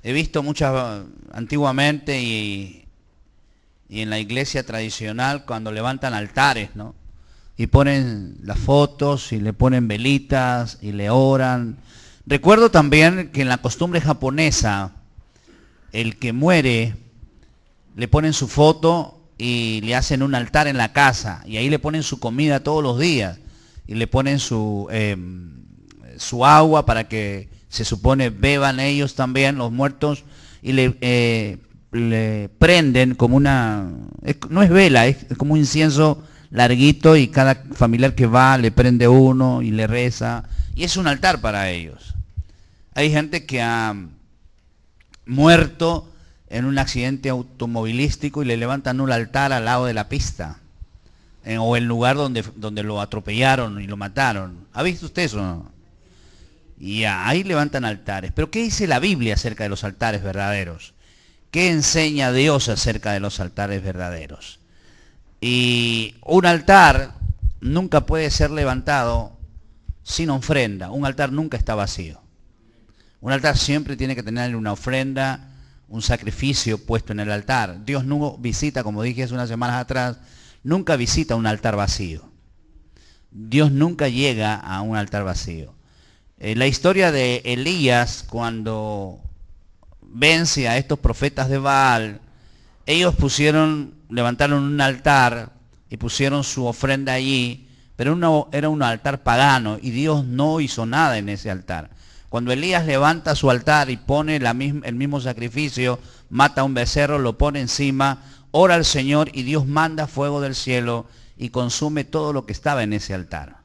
He visto muchas antiguamente y en la iglesia tradicional cuando levantan altares, ¿no? Y ponen las fotos y le ponen velitas y le oran. Recuerdo también que en la costumbre japonesa, el que muere, le ponen su foto y le hacen un altar en la casa y ahí le ponen su comida todos los días y le ponen su agua para que se supone beban ellos también, los muertos, y le prenden como no es vela, es como un incienso larguito y cada familiar que va le prende uno y le reza y es un altar para ellos. Hay gente que ha muerto en un accidente automovilístico y le levantan un altar al lado de la pista o el lugar donde lo atropellaron y lo mataron. ¿Ha visto usted eso o no? Y ahí levantan altares. Pero ¿qué dice la Biblia acerca de los altares verdaderos? ¿Qué enseña Dios acerca de los altares verdaderos? Y un altar nunca puede ser levantado sin ofrenda. Un altar nunca está vacío. Un altar siempre tiene que tener una ofrenda, un sacrificio puesto en el altar. Dios no visita, como dije hace unas semanas atrás, nunca visita un altar vacío. Dios nunca llega a un altar vacío. La historia de Elías, cuando vence a estos profetas de Baal, ellos levantaron un altar y pusieron su ofrenda allí, pero era un altar pagano y Dios no hizo nada en ese altar. Cuando Elías levanta su altar y pone el mismo sacrificio, mata a un becerro, lo pone encima, ora al Señor y Dios manda fuego del cielo y consume todo lo que estaba en ese altar.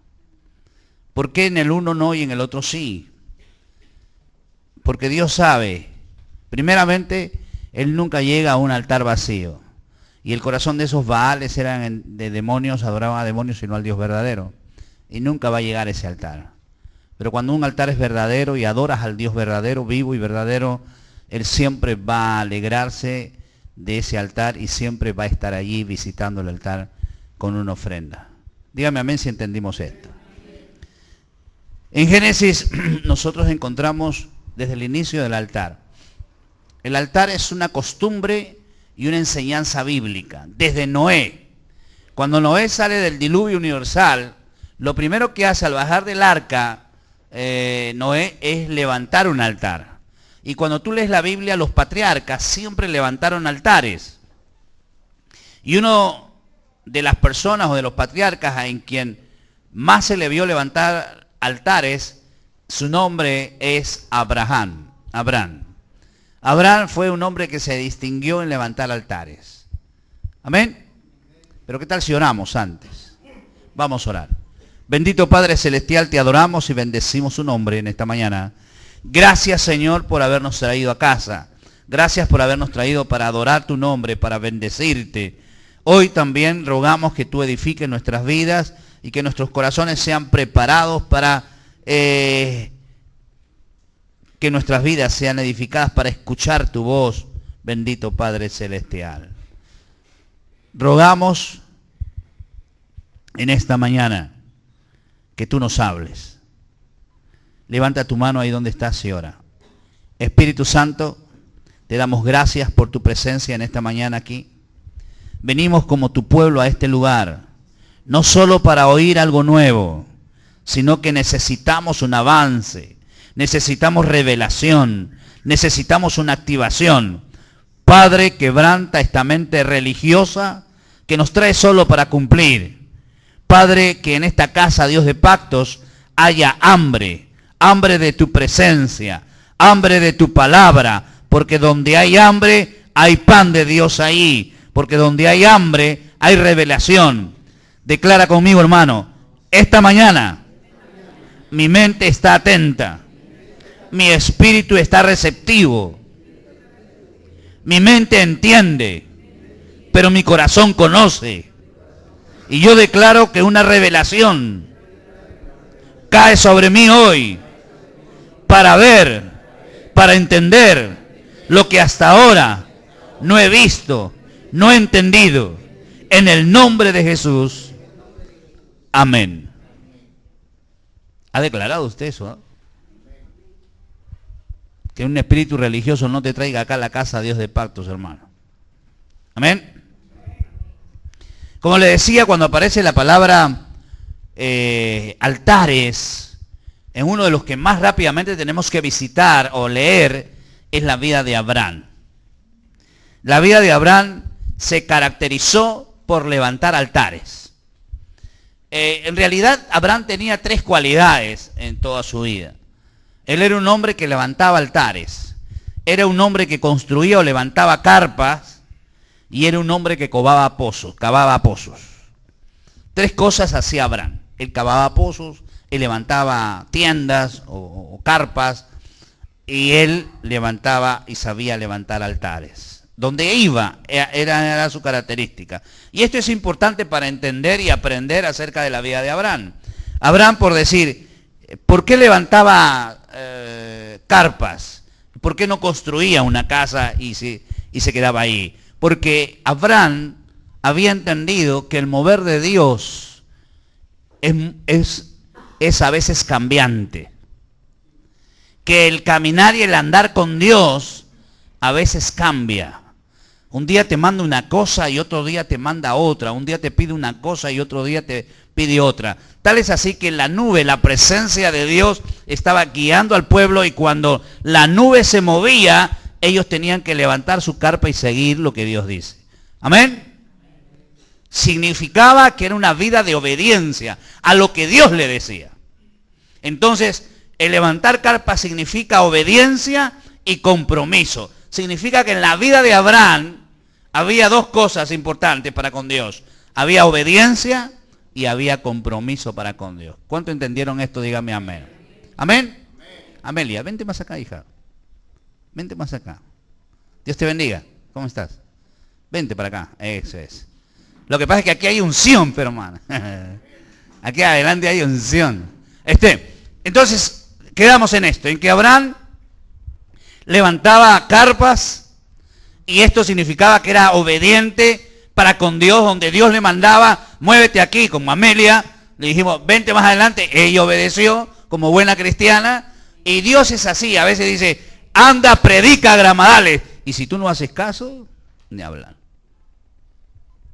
¿Por qué en el uno no y en el otro sí? Porque Dios sabe, primeramente, Él nunca llega a un altar vacío. Y el corazón de esos Baales eran de demonios, adoraban a demonios y no al Dios verdadero. Y nunca va a llegar a ese altar. Pero cuando un altar es verdadero y adoras al Dios verdadero, vivo y verdadero, Él siempre va a alegrarse de ese altar y siempre va a estar allí visitando el altar con una ofrenda. Dígame amén si entendimos esto. En Génesis nosotros encontramos desde el inicio del altar. El altar es una costumbre y una enseñanza bíblica. Desde Noé. Cuando Noé sale del diluvio universal, lo primero que hace al bajar del arca, Noé, es levantar un altar. Y cuando tú lees la Biblia, los patriarcas siempre levantaron altares. Y uno de las personas o de los patriarcas en quien más se le vio levantar altares, su nombre es Abraham. Abraham fue un hombre que se distinguió en levantar altares. Amén. Pero ¿qué tal si oramos antes? Vamos a orar. Bendito Padre Celestial, te adoramos y bendecimos su nombre en esta mañana. Gracias, Señor, por habernos traído a casa. Gracias por habernos traído para adorar tu nombre, para bendecirte. Hoy también rogamos que tú edifiques nuestras vidas y que nuestros corazones sean preparados para que nuestras vidas sean edificadas para escuchar tu voz, bendito Padre Celestial. Rogamos en esta mañana que tú nos hables. Levanta tu mano ahí donde estás y ora. Espíritu Santo, te damos gracias por tu presencia en esta mañana aquí. Venimos como tu pueblo a este lugar, no solo para oír algo nuevo, sino que necesitamos un avance, necesitamos revelación, necesitamos una activación. Padre, quebranta esta mente religiosa que nos trae solo para cumplir. Padre, que en esta casa, Dios de pactos, haya hambre de tu presencia, hambre de tu palabra, porque donde hay hambre, hay pan de Dios ahí, porque donde hay hambre, hay revelación. Declara conmigo, hermano, esta mañana mi mente está atenta, mi espíritu está receptivo, mi mente entiende, pero mi corazón conoce. Y yo declaro que una revelación cae sobre mí hoy para ver, para entender lo que hasta ahora no he visto, no he entendido. En el nombre de Jesús. Amén. ¿Ha declarado usted eso? ¿No? Que un espíritu religioso no te traiga acá a la casa a Dios de pactos, hermano. Amén. Como le decía, cuando aparece la palabra altares, en uno de los que más rápidamente tenemos que visitar o leer es la vida de Abraham. La vida de Abraham se caracterizó por levantar altares. En realidad, Abraham tenía 3 cualidades en toda su vida. Él era un hombre que levantaba altares, era un hombre que construía o levantaba carpas, y era un hombre que cavaba pozos. 3 cosas hacía Abraham. Él cavaba pozos, él levantaba tiendas o carpas, y él levantaba y sabía levantar altares. Donde iba era su característica. Y esto es importante para entender y aprender acerca de la vida de Abraham. Abraham, por decir, ¿por qué levantaba carpas? ¿Por qué no construía una casa y se quedaba ahí? Porque Abraham había entendido que el mover de Dios es a veces cambiante. Que el caminar y el andar con Dios a veces cambia. Un día te manda una cosa y otro día te manda otra. Un día te pide una cosa y otro día te pide otra. Tal es así que la nube, la presencia de Dios, estaba guiando al pueblo, y cuando la nube se movía, ellos tenían que levantar su carpa y seguir lo que Dios dice. Amén. Significaba que era una vida de obediencia a lo que Dios le decía. Entonces, el levantar carpa significa obediencia y compromiso. Significa que en la vida de Abraham había 2 cosas importantes para con Dios. Había obediencia y había compromiso para con Dios. ¿Cuánto entendieron esto? Dígame amén. ¿Amén? Amelia, vente más acá, hija. Vente más acá. Dios te bendiga. ¿Cómo estás? Vente para acá. Eso es. Lo que pasa es que aquí hay unción, pero hermano. Aquí adelante hay unción. Entonces, quedamos en esto, en que Abraham levantaba carpas, y esto significaba que era obediente para con Dios. Donde Dios le mandaba, muévete aquí, como Amelia, le dijimos, vente más adelante, ella obedeció como buena cristiana. Y Dios es así, a veces dice, anda, predica a Gramadales, y si tú no haces caso, ni hablar.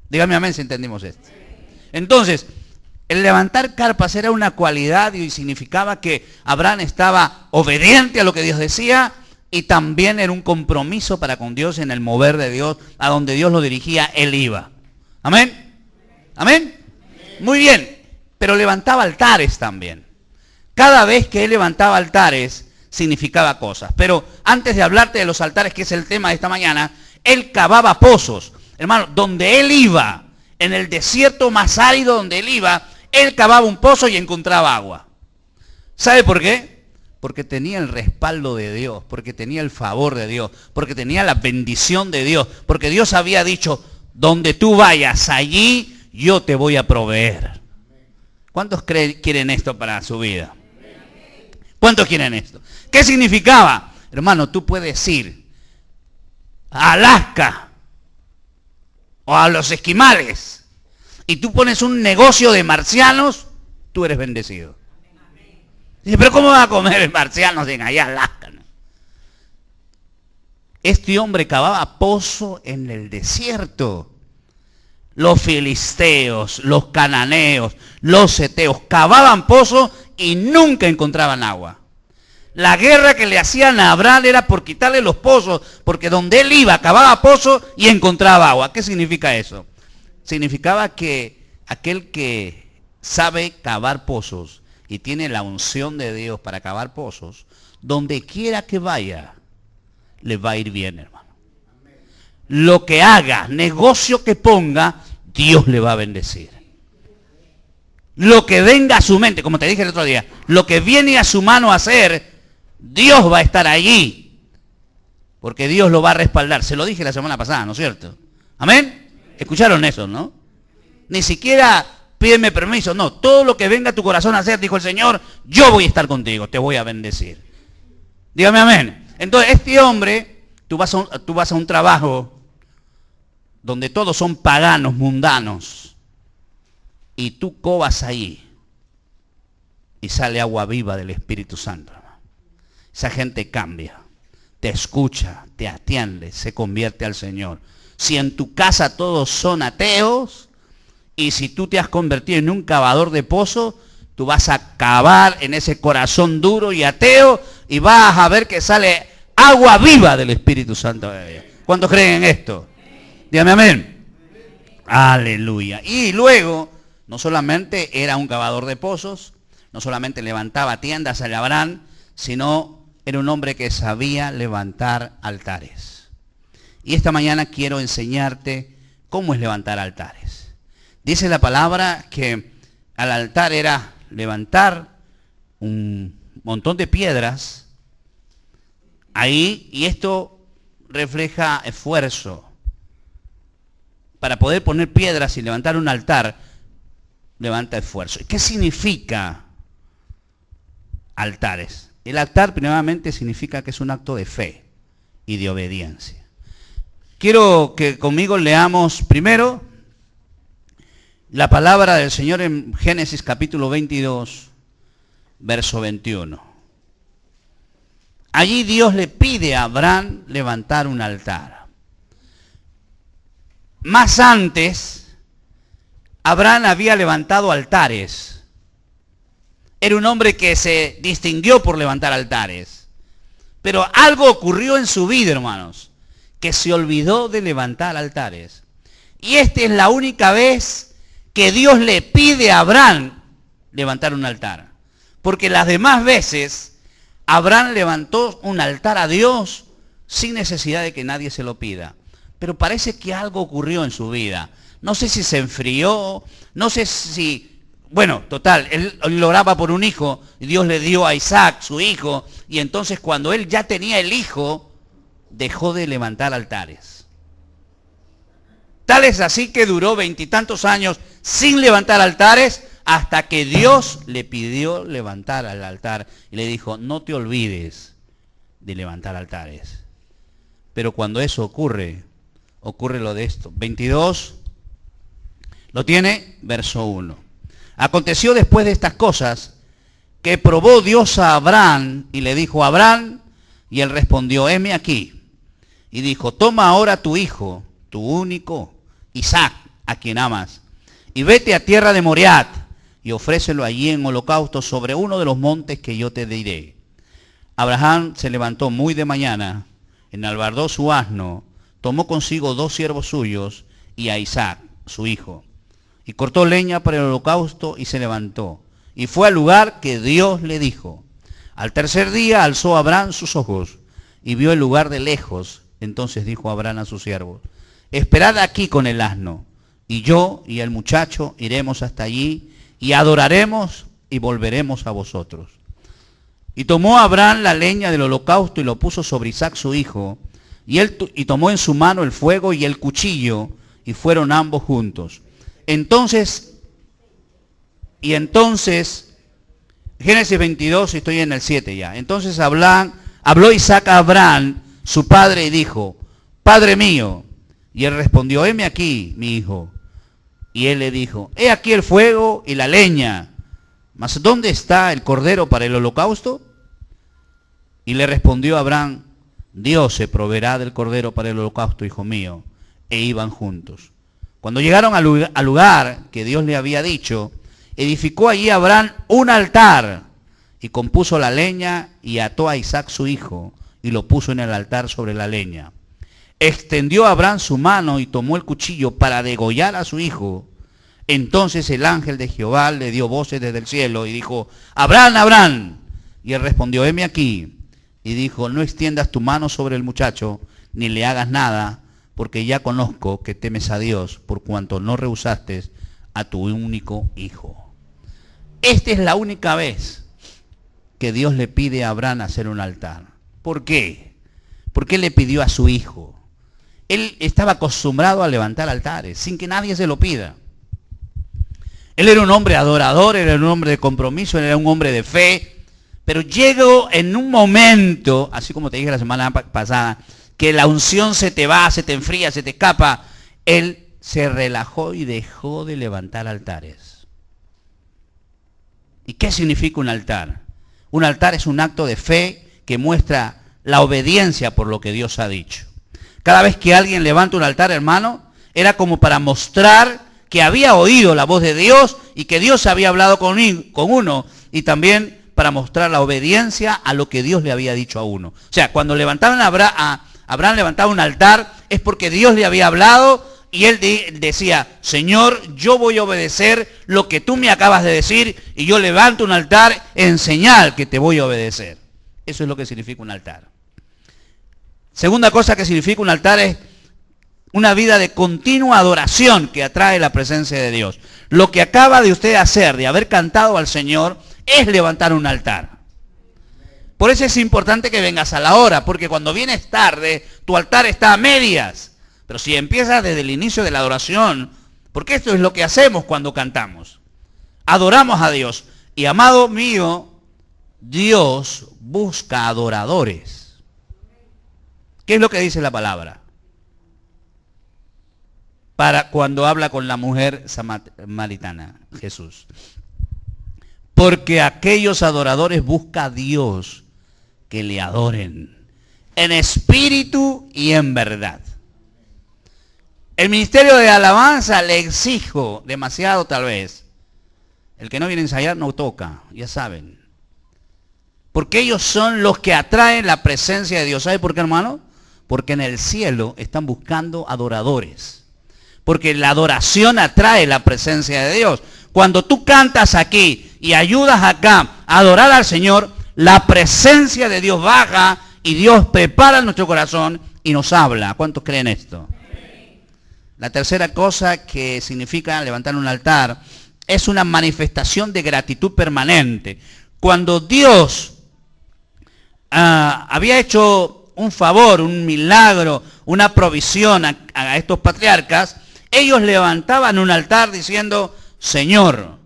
Dígame amén si entendimos esto. Entonces, el levantar carpas era una cualidad y significaba que Abraham estaba obediente a lo que Dios decía, y también era un compromiso para con Dios en el mover de Dios. A donde Dios lo dirigía, él iba. Amén. Amén. Muy bien, pero levantaba altares también. Cada vez que él levantaba altares significaba cosas. Pero antes de hablarte de los altares, que es el tema de esta mañana, él cavaba pozos. Hermano, donde él iba, en el desierto más árido donde él iba, él cavaba un pozo y encontraba agua. ¿Sabe por qué? Porque tenía el respaldo de Dios, porque tenía el favor de Dios, porque tenía la bendición de Dios, porque Dios había dicho, donde tú vayas, allí yo te voy a proveer. ¿Cuántos quieren esto para su vida? ¿Cuántos quieren esto? ¿Qué significaba? Hermano, tú puedes ir a Alaska o a los esquimales y tú pones un negocio de marcianos, tú eres bendecido. Dice, pero ¿cómo va a comer marcianos en allá Alaska? Este hombre cavaba pozo en el desierto. Los filisteos, los cananeos, los heteos cavaban pozo y nunca encontraban agua. La guerra que le hacían a Abraham era por quitarle los pozos, porque donde él iba cavaba pozo y encontraba agua. ¿Qué significa eso? Significaba que aquel que sabe cavar pozos y tiene la unción de Dios para cavar pozos, donde quiera que vaya, le va a ir bien, hermano. Lo que haga, negocio que ponga, Dios le va a bendecir. Lo que venga a su mente, como te dije el otro día, lo que viene a su mano a hacer, Dios va a estar allí. Porque Dios lo va a respaldar. Se lo dije la semana pasada, ¿no es cierto? ¿Amén? ¿Escucharon eso, no? Ni siquiera pídeme permiso, no. Todo lo que venga a tu corazón a hacer, dijo el Señor, yo voy a estar contigo, te voy a bendecir. Dígame amén. Entonces, este hombre, tú vas a un trabajo donde todos son paganos, mundanos, y tú covas ahí y sale agua viva del Espíritu Santo. Esa gente cambia. te escucha, te atiende, se convierte al Señor. Si en tu casa todos son ateos, y si tú te has convertido en un cavador de pozo, tú vas a cavar en ese corazón duro y ateo, y vas a ver que sale agua viva del Espíritu Santo de Dios. ¿Cuántos creen en esto? Dígame amén. Aleluya. Y luego, no solamente era un cavador de pozos, no solamente levantaba tiendas a Abraham, sino era un hombre que sabía levantar altares. Y esta mañana quiero enseñarte cómo es levantar altares. Dice la palabra que al altar era levantar un montón de piedras ahí, y esto refleja esfuerzo. Para poder poner piedras y levantar un altar, levanta esfuerzo. ¿Qué significa altares? El altar primeramente significa que es un acto de fe y de obediencia. Quiero que conmigo leamos primero la palabra del Señor en Génesis capítulo 22, verso 21. Allí Dios le pide a Abraham levantar un altar. Más antes, Abraham había levantado altares. Era un hombre que se distinguió por levantar altares. Pero algo ocurrió en su vida, hermanos, que se olvidó de levantar altares. Y esta es la única vez que Dios le pide a Abraham levantar un altar. Porque las demás veces, Abraham levantó un altar a Dios sin necesidad de que nadie se lo pida. Pero parece que algo ocurrió en su vida. No sé si se enfrió, no sé si... Bueno, total, él oraba por un hijo, y Dios le dio a Isaac, su hijo, y entonces cuando él ya tenía el hijo, dejó de levantar altares. Tal es así que duró 20 y tantos años sin levantar altares, hasta que Dios le pidió levantar el altar, y le dijo, no te olvides de levantar altares. Pero cuando eso ocurre lo de esto. 22, ¿lo tiene? Verso 1. Aconteció después de estas cosas que probó Dios a Abraham y le dijo, Abraham, y él respondió, heme aquí. Y dijo, toma ahora tu hijo, tu único, Isaac, a quien amas, y vete a tierra de Moriat, y ofrécelo allí en holocausto sobre uno de los montes que yo te diré. Abraham se levantó muy de mañana, enalbardó su asno, tomó consigo 2 siervos suyos y a Isaac, su hijo. Y cortó leña para el holocausto y se levantó. Y fue al lugar que Dios le dijo. Al tercer día alzó Abraham sus ojos y vio el lugar de lejos. Entonces dijo Abraham a sus siervos, esperad aquí con el asno, y yo y el muchacho iremos hasta allí y adoraremos y volveremos a vosotros. Y tomó Abraham la leña del holocausto y lo puso sobre Isaac su hijo, y tomó en su mano el fuego y el cuchillo, y fueron ambos juntos. Entonces, Génesis 22, estoy en el 7 ya. Entonces habló Isaac a Abraham, su padre, y dijo, Padre mío. Y él respondió, heme aquí, mi hijo. Y él le dijo, he aquí el fuego y la leña, mas ¿dónde está el cordero para el holocausto? Y le respondió Abraham, Dios se proveerá del cordero para el holocausto, hijo mío. E iban juntos. Cuando llegaron al lugar que Dios le había dicho, edificó allí Abraham un altar y compuso la leña y ató a Isaac su hijo y lo puso en el altar sobre la leña. Extendió Abraham su mano y tomó el cuchillo para degollar a su hijo. Entonces el ángel de Jehová le dio voces desde el cielo y dijo, Abraham, Abraham. Y él respondió, heme aquí. Y dijo, no extiendas tu mano sobre el muchacho, ni le hagas nada, porque ya conozco que temes a Dios, por cuanto no rehusaste a tu único hijo. Esta es la única vez que Dios le pide a Abraham hacer un altar. ¿Por qué? ¿Por qué le pidió a su hijo? Él estaba acostumbrado a levantar altares, sin que nadie se lo pida. Él era un hombre adorador, era un hombre de compromiso, era un hombre de fe, pero llegó en un momento, así como te dije la semana pasada, que la unción se te va, se te enfría, se te escapa. Él se relajó y dejó de levantar altares. ¿Y qué significa un altar? Un altar es un acto de fe que muestra la obediencia por lo que Dios ha dicho. Cada vez que alguien levanta un altar, hermano, era como para mostrar que había oído la voz de Dios y que Dios había hablado con uno, y también para mostrar la obediencia a lo que Dios le había dicho a uno. O sea, cuando levantaban Abraham levantaba un altar, es porque Dios le había hablado y él decía, Señor, yo voy a obedecer lo que tú me acabas de decir y yo levanto un altar en señal que te voy a obedecer. Eso es lo que significa un altar. Segunda cosa que significa un altar es una vida de continua adoración que atrae la presencia de Dios. Lo que acaba de usted hacer, de haber cantado al Señor, es levantar un altar. Por eso es importante que vengas a la hora, porque cuando vienes tarde, tu altar está a medias. Pero si empiezas desde el inicio de la adoración, porque esto es lo que hacemos cuando cantamos. Adoramos a Dios. Y amado mío, Dios busca adoradores. ¿Qué es lo que dice la palabra? Para cuando habla con la mujer samaritana, Jesús. Porque aquellos adoradores busca a Dios que le adoren en espíritu y en verdad. El ministerio de alabanza le exijo demasiado tal vez. El que no viene a ensayar no toca, ya saben. Porque ellos son los que atraen la presencia de Dios. ¿Sabe por qué, hermano? Porque en el cielo están buscando adoradores. Porque la adoración atrae la presencia de Dios. Cuando tú cantas aquí y ayudas acá a adorar al Señor, la presencia de Dios baja y Dios prepara nuestro corazón y nos habla. ¿Cuántos creen esto? La tercera cosa que significa levantar un altar es una manifestación de gratitud permanente. Cuando Dios había hecho un favor, un milagro, una provisión a estos patriarcas, ellos levantaban un altar diciendo, Señor,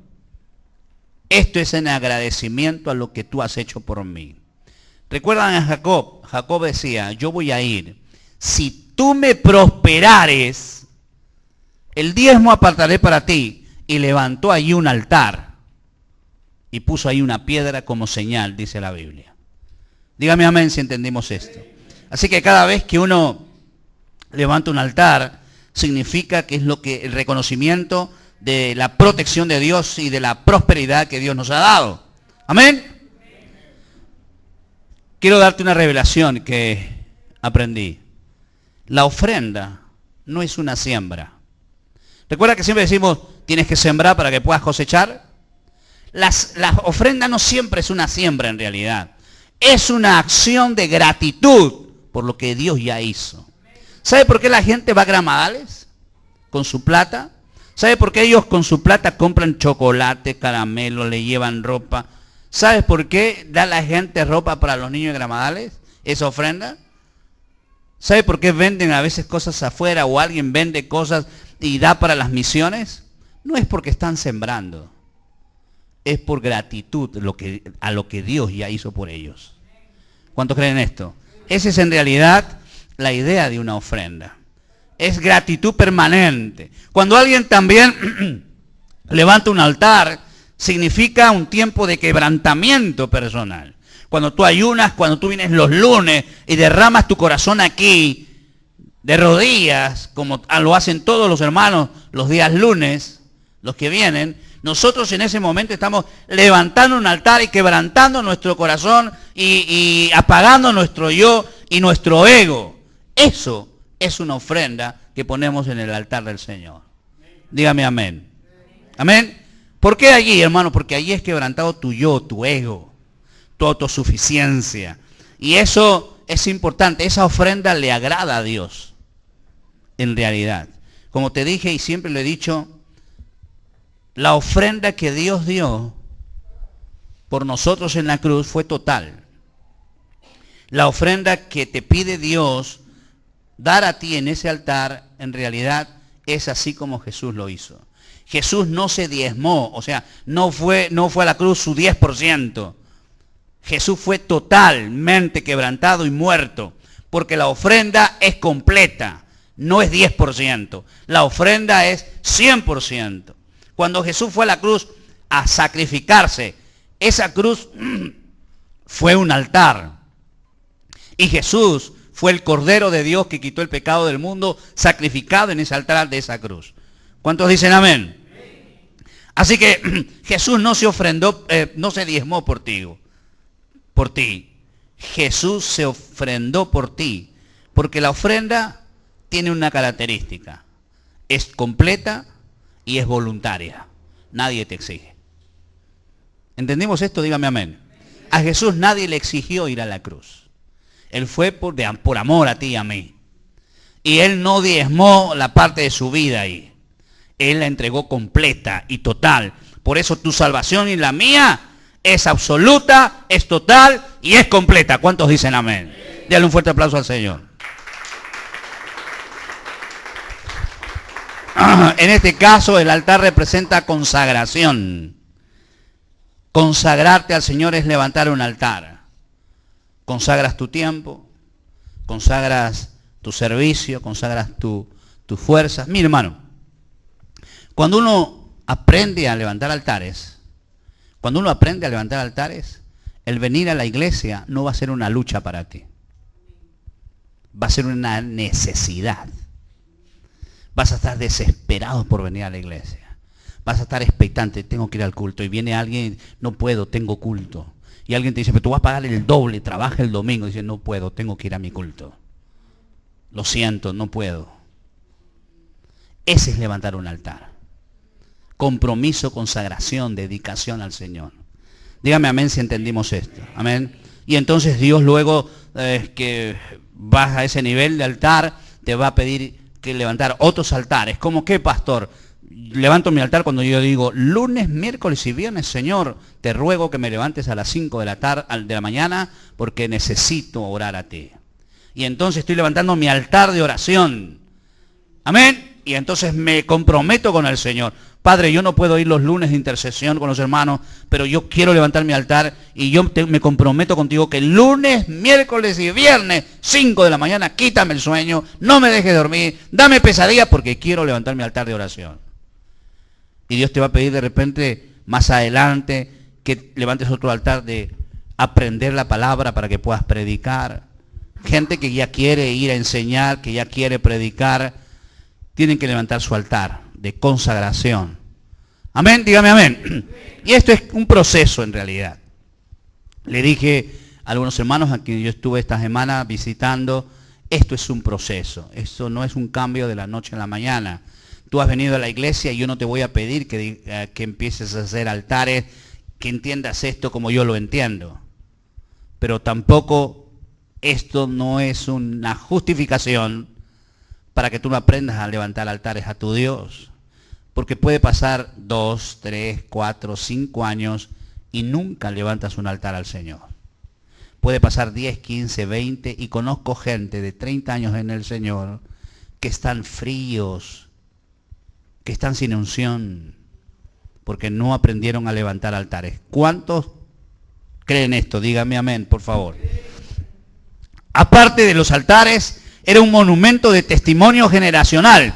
esto es en agradecimiento a lo que tú has hecho por mí. ¿Recuerdan a Jacob? Jacob decía, yo voy a ir. Si tú me prosperares, el diezmo apartaré para ti. Y levantó allí un altar. Y puso ahí una piedra como señal, dice la Biblia. Dígame amén si entendimos esto. Así que cada vez que uno levanta un altar, significa que es el reconocimiento de la protección de Dios y de la prosperidad que Dios nos ha dado. Amén. Quiero darte una revelación que aprendí. La ofrenda no es una siembra. Recuerda que siempre decimos, tienes que sembrar para que puedas cosechar. La ofrenda no siempre es una siembra en realidad. Es una acción de gratitud por lo que Dios ya hizo. ¿Sabe por qué la gente va a Gramadales? Con su plata. ¿Sabe por qué ellos con su plata compran chocolate, caramelo, le llevan ropa? ¿Sabes por qué da la gente ropa para los niños de Gramadales? Esa ofrenda. ¿Sabe por qué venden a veces cosas afuera o alguien vende cosas y da para las misiones? No es porque están sembrando. Es por gratitud a lo que Dios ya hizo por ellos. ¿Cuántos creen esto? Esa es en realidad la idea de una ofrenda. Es gratitud permanente. Cuando alguien también levanta un altar, significa un tiempo de quebrantamiento personal. Cuando tú ayunas, cuando tú vienes los lunes y derramas tu corazón aquí, de rodillas, como lo hacen todos los hermanos los días lunes, los que vienen, nosotros en ese momento estamos levantando un altar y quebrantando nuestro corazón y apagando nuestro yo y nuestro ego. Eso es una ofrenda que ponemos en el altar del Señor. Dígame amén. Amén. ¿Por qué allí, hermano? Porque allí es quebrantado tu yo, tu ego, tu autosuficiencia. Y eso es importante. Esa ofrenda le agrada a Dios, en realidad. Como te dije y siempre lo he dicho, la ofrenda que Dios dio por nosotros en la cruz fue total. La ofrenda que te pide Dios dar a ti en ese altar, en realidad, es así como Jesús lo hizo. Jesús no se diezmó, o sea, no fue a la cruz su 10%. Jesús fue totalmente quebrantado y muerto, porque la ofrenda es completa, no es 10%. La ofrenda es 100%. Cuando Jesús fue a la cruz a sacrificarse, esa cruz fue un altar. Y Jesús fue el Cordero de Dios que quitó el pecado del mundo, sacrificado en ese altar de esa cruz. ¿Cuántos dicen amén? Así que Jesús no se ofrendó, no se diezmó por ti. Jesús se ofrendó por ti, porque la ofrenda tiene una característica: es completa y es voluntaria. Nadie te exige. ¿Entendimos esto? Dígame amén. A Jesús nadie le exigió ir a la cruz. Él fue por amor a ti y a mí. Y Él no diezmó la parte de su vida ahí. Él la entregó completa y total. Por eso tu salvación y la mía es absoluta, es total y es completa. ¿Cuántos dicen amén? Dale un fuerte aplauso al Señor. En este caso el altar representa consagración. Consagrarte al Señor es levantar un altar. Consagras tu tiempo, consagras tu servicio, consagras tus fuerzas. Mira, hermano, cuando uno aprende a levantar altares, el venir a la iglesia no va a ser una lucha para ti. Va a ser una necesidad. Vas a estar desesperado por venir a la iglesia. Vas a estar expectante, tengo que ir al culto. Y viene alguien, no puedo, tengo culto. Y alguien te dice, pero tú vas a pagar el doble, trabaja el domingo. Y dice, no puedo, tengo que ir a mi culto. Lo siento, no puedo. Ese es levantar un altar. Compromiso, consagración, dedicación al Señor. Dígame amén si entendimos esto. Amén. Y entonces Dios luego que vas a ese nivel de altar, te va a pedir que levantar otros altares. ¿Cómo qué, pastor? Levanto mi altar cuando yo digo, lunes, miércoles y viernes, Señor, te ruego que me levantes a las 5 de la mañana porque necesito orar a ti. Y entonces estoy levantando mi altar de oración. Amén. Y entonces me comprometo con el Señor. Padre, yo no puedo ir los lunes de intercesión con los hermanos, pero yo quiero levantar mi altar y yo me comprometo contigo que lunes, miércoles y viernes, 5 de la mañana, quítame el sueño, no me dejes dormir, dame pesadilla porque quiero levantar mi altar de oración. Y Dios te va a pedir de repente, más adelante, que levantes otro altar de aprender la palabra para que puedas predicar. Gente que ya quiere ir a enseñar, que ya quiere predicar, tienen que levantar su altar de consagración. Amén, dígame amén. Y esto es un proceso en realidad. Le dije a algunos hermanos a quienes yo estuve esta semana visitando, esto es un proceso, esto no es un cambio de la noche a la mañana. Tú has venido a la iglesia y yo no te voy a pedir que empieces a hacer altares, que entiendas esto como yo lo entiendo. Pero tampoco esto no es una justificación para que tú no aprendas a levantar altares a tu Dios. Porque puede pasar 2, 3, 4, 5 años y nunca levantas un altar al Señor. Puede pasar 10, 15, 20 y conozco gente de 30 años en el Señor que están fríos, que están sin unción, porque no aprendieron a levantar altares. ¿Cuántos creen esto? Dígame amén, por favor. Aparte de los altares, era un monumento de testimonio generacional.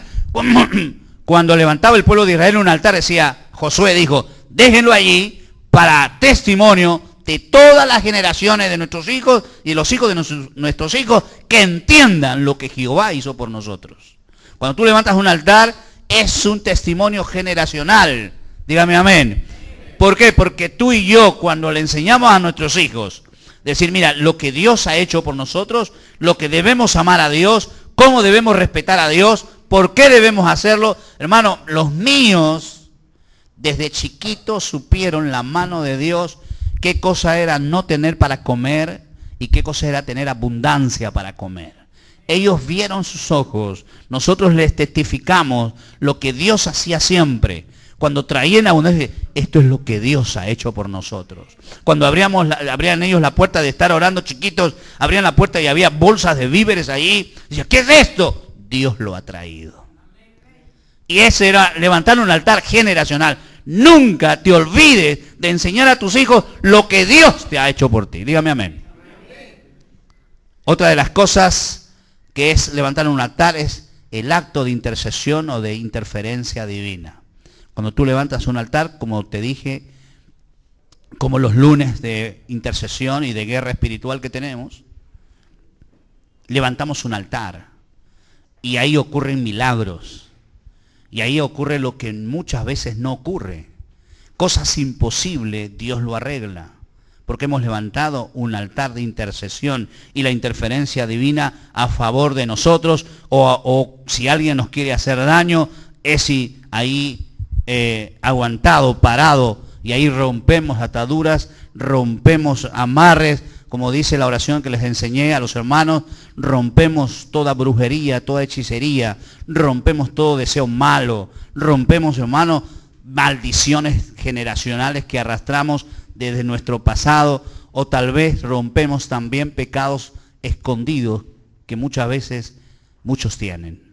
Cuando levantaba el pueblo de Israel un altar, decía, Josué dijo, déjenlo allí para testimonio de todas las generaciones de nuestros hijos y de los hijos de nuestros hijos, que entiendan lo que Jehová hizo por nosotros. Cuando tú levantas un altar, es un testimonio generacional. Dígame amén. ¿Por qué? Porque tú y yo, cuando le enseñamos a nuestros hijos, decir, mira, lo que Dios ha hecho por nosotros, lo que debemos amar a Dios, cómo debemos respetar a Dios, por qué debemos hacerlo. Hermano, los míos, desde chiquitos supieron la mano de Dios, qué cosa era no tener para comer y qué cosa era tener abundancia para comer. Ellos vieron sus ojos, nosotros les testificamos lo que Dios hacía siempre. Cuando traían abundancia, esto es lo que Dios ha hecho por nosotros. Cuando abrían ellos la puerta de estar orando chiquitos, abrían la puerta y había bolsas de víveres ahí. Decían, ¿qué es esto? Dios lo ha traído. Y ese era levantar un altar generacional. Nunca te olvides de enseñar a tus hijos lo que Dios te ha hecho por ti. Dígame amén. Otra de las cosas que es levantar un altar es el acto de intercesión o de interferencia divina. Cuando tú levantas un altar, como te dije, como los lunes de intercesión y de guerra espiritual que tenemos, levantamos un altar y ahí ocurren milagros. Y ahí ocurre lo que muchas veces no ocurre. Cosas imposibles, Dios lo arregla. Porque hemos levantado un altar de intercesión y la interferencia divina a favor de nosotros. O si alguien nos quiere hacer daño, es ahí aguantado, parado. Y ahí rompemos ataduras, rompemos amarres. Como dice la oración que les enseñé a los hermanos, rompemos toda brujería, toda hechicería, rompemos todo deseo malo, rompemos, hermanos, maldiciones generacionales que arrastramos desde nuestro pasado, o tal vez rompemos también pecados escondidos que muchas veces muchos tienen.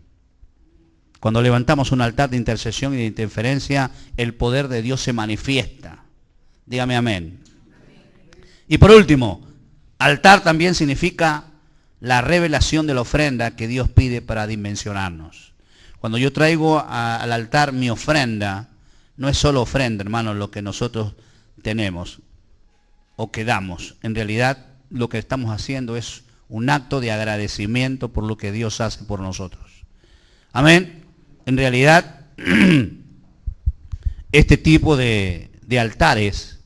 Cuando levantamos un altar de intercesión y de interferencia, el poder de Dios se manifiesta. Dígame amén. Y por último, altar también significa la revelación de la ofrenda que Dios pide para dimensionarnos. Cuando yo traigo al altar mi ofrenda, no es solo ofrenda, hermanos, lo que nosotros tenemos o que damos. En realidad, lo que estamos haciendo es un acto de agradecimiento por lo que Dios hace por nosotros. Amén. En realidad, este tipo de altares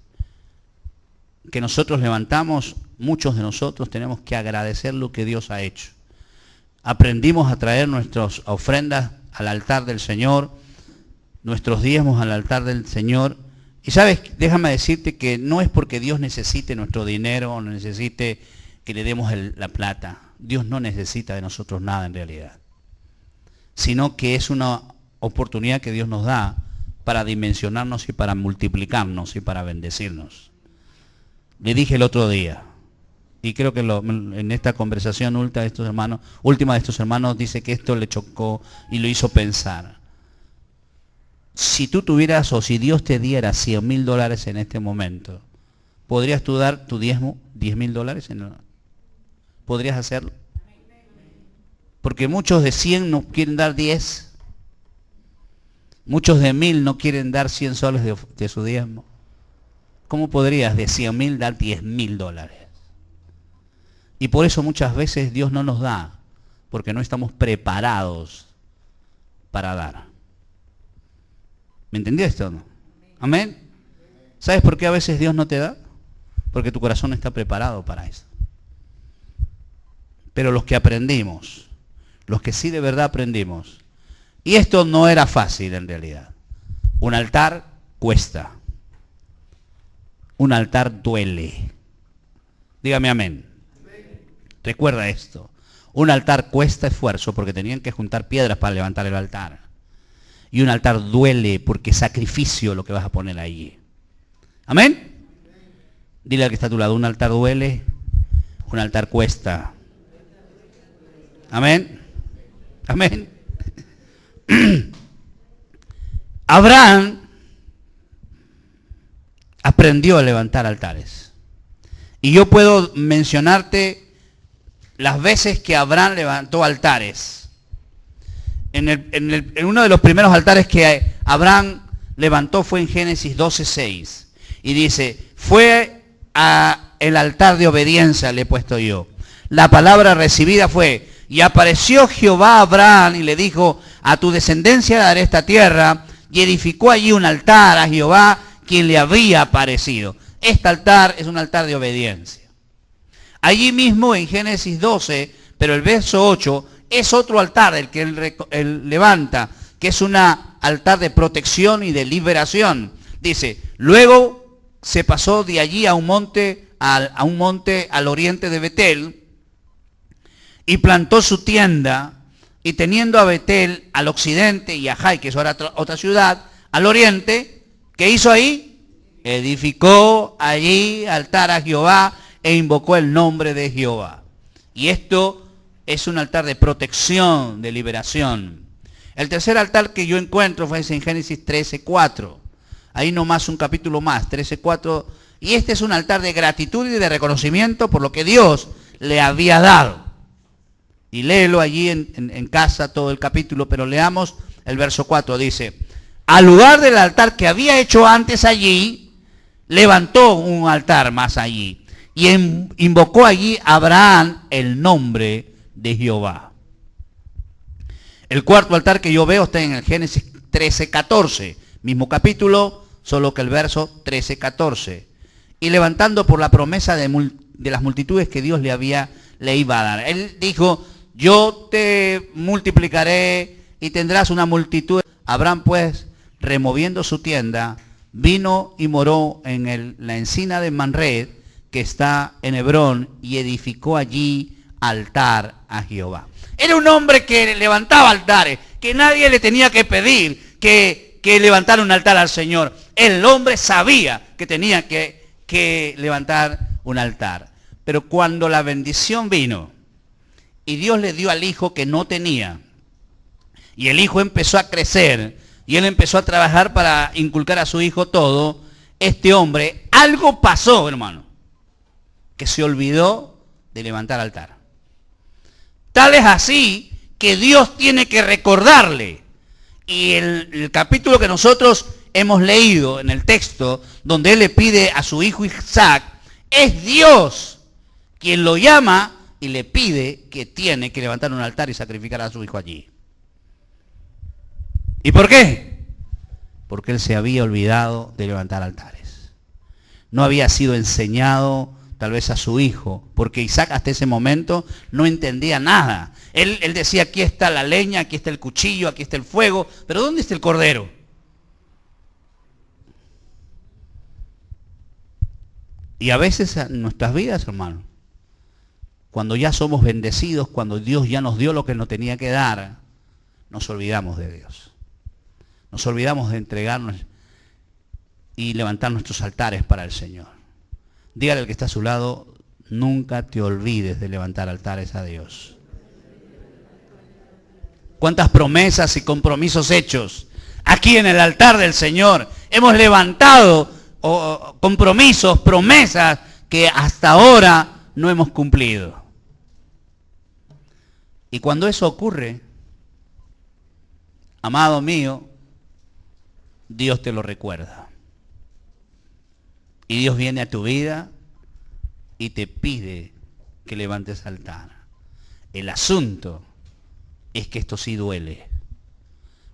que nosotros levantamos, muchos de nosotros tenemos que agradecer lo que Dios ha hecho. Aprendimos a traer nuestras ofrendas al altar del Señor, nuestros diezmos al altar del Señor. Y sabes, déjame decirte que no es porque Dios necesite nuestro dinero o necesite que le demos la plata. Dios no necesita de nosotros nada en realidad. Sino que es una oportunidad que Dios nos da para dimensionarnos y para multiplicarnos y para bendecirnos. Le dije el otro día, y creo que en esta conversación última de estos hermanos dice que esto le chocó y lo hizo pensar. Si tú tuvieras o si Dios te diera $100,000 en este momento, ¿podrías tú dar tu diezmo, $10,000? ¿Podrías hacerlo? Porque muchos de 100 no quieren dar 10. Muchos de 1,000 no quieren dar 100 soles de su diezmo. ¿Cómo podrías de 100,000 dar $10,000? Y por eso muchas veces Dios no nos da, porque no estamos preparados para dar. ¿Me entendiste o no? Amén. ¿Sabes por qué a veces Dios no te da? Porque tu corazón no está preparado para eso. Pero los que aprendimos, los que sí de verdad aprendimos, y esto no era fácil en realidad. Un altar cuesta. Un altar duele. Dígame amén. Recuerda esto. Un altar cuesta esfuerzo porque tenían que juntar piedras para levantar el altar. Y un altar duele porque es sacrificio lo que vas a poner allí. ¿Amén? Dile al que está a tu lado, un altar duele, un altar cuesta. ¿Amén? Amén. Abraham aprendió a levantar altares. Y yo puedo mencionarte las veces que Abraham levantó altares. En uno de los primeros altares que Abraham levantó fue en Génesis 12:6. Y dice, fue el altar de obediencia, le he puesto yo. La palabra recibida fue, y apareció Jehová a Abraham y le dijo, a tu descendencia daré esta tierra, y edificó allí un altar a Jehová, quien le había aparecido. Este altar es un altar de obediencia. Allí mismo en Génesis 12, pero el verso 8, es otro altar el que él levanta, que es un altar de protección y de liberación. Dice, luego se pasó de allí a un monte al oriente de Betel, y plantó su tienda, y teniendo a Betel al occidente y a Jai, que es ahora otra ciudad, al oriente, ¿qué hizo ahí? Edificó allí altar a Jehová e invocó el nombre de Jehová. Y esto es un altar de protección, de liberación. El tercer altar que yo encuentro fue en Génesis 13:4. Ahí nomás un capítulo más, 13:4. Y este es un altar de gratitud y de reconocimiento por lo que Dios le había dado. Y léelo allí en casa todo el capítulo, pero leamos el verso 4. Dice, al lugar del altar que había hecho antes allí, levantó un altar más allí. Y invocó allí a Abraham el nombre de Jehová. El cuarto altar que yo veo está en el Génesis 13:14, mismo capítulo, solo que el verso 13:14. Y levantando por la promesa de las multitudes que Dios le iba a dar. Él dijo, yo te multiplicaré y tendrás una multitud. Abraham pues, removiendo su tienda, vino y moró en la encina de Manred, que está en Hebrón, y edificó allí altar a Jehová. Era un hombre que levantaba altares, que nadie le tenía que pedir que levantara un altar al Señor. El hombre sabía que tenía que levantar un altar. Pero cuando la bendición vino y Dios le dio al hijo que no tenía, y el hijo empezó a crecer, y él empezó a trabajar para inculcar a su hijo todo, este hombre, algo pasó, hermano, que se olvidó de levantar altar. Tal es así que Dios tiene que recordarle. Y el capítulo que nosotros hemos leído en el texto, donde él le pide a su hijo Isaac, es Dios quien lo llama y le pide que tiene que levantar un altar y sacrificar a su hijo allí. ¿Y por qué? Porque él se había olvidado de levantar altares. No había sido enseñado tal vez a su hijo, porque Isaac hasta ese momento no entendía nada. Él decía, aquí está la leña, aquí está el cuchillo, aquí está el fuego, pero ¿dónde está el cordero? Y a veces en nuestras vidas, hermano, cuando ya somos bendecidos, cuando Dios ya nos dio lo que nos tenía que dar, nos olvidamos de Dios. Nos olvidamos de entregarnos y levantar nuestros altares para el Señor. Dígale al que está a su lado, nunca te olvides de levantar altares a Dios. ¿Cuántas promesas y compromisos hechos aquí en el altar del Señor? Hemos levantado compromisos, promesas que hasta ahora no hemos cumplido. Y cuando eso ocurre, amado mío, Dios te lo recuerda. Y Dios viene a tu vida y te pide que levantes altar. El asunto es que esto sí duele.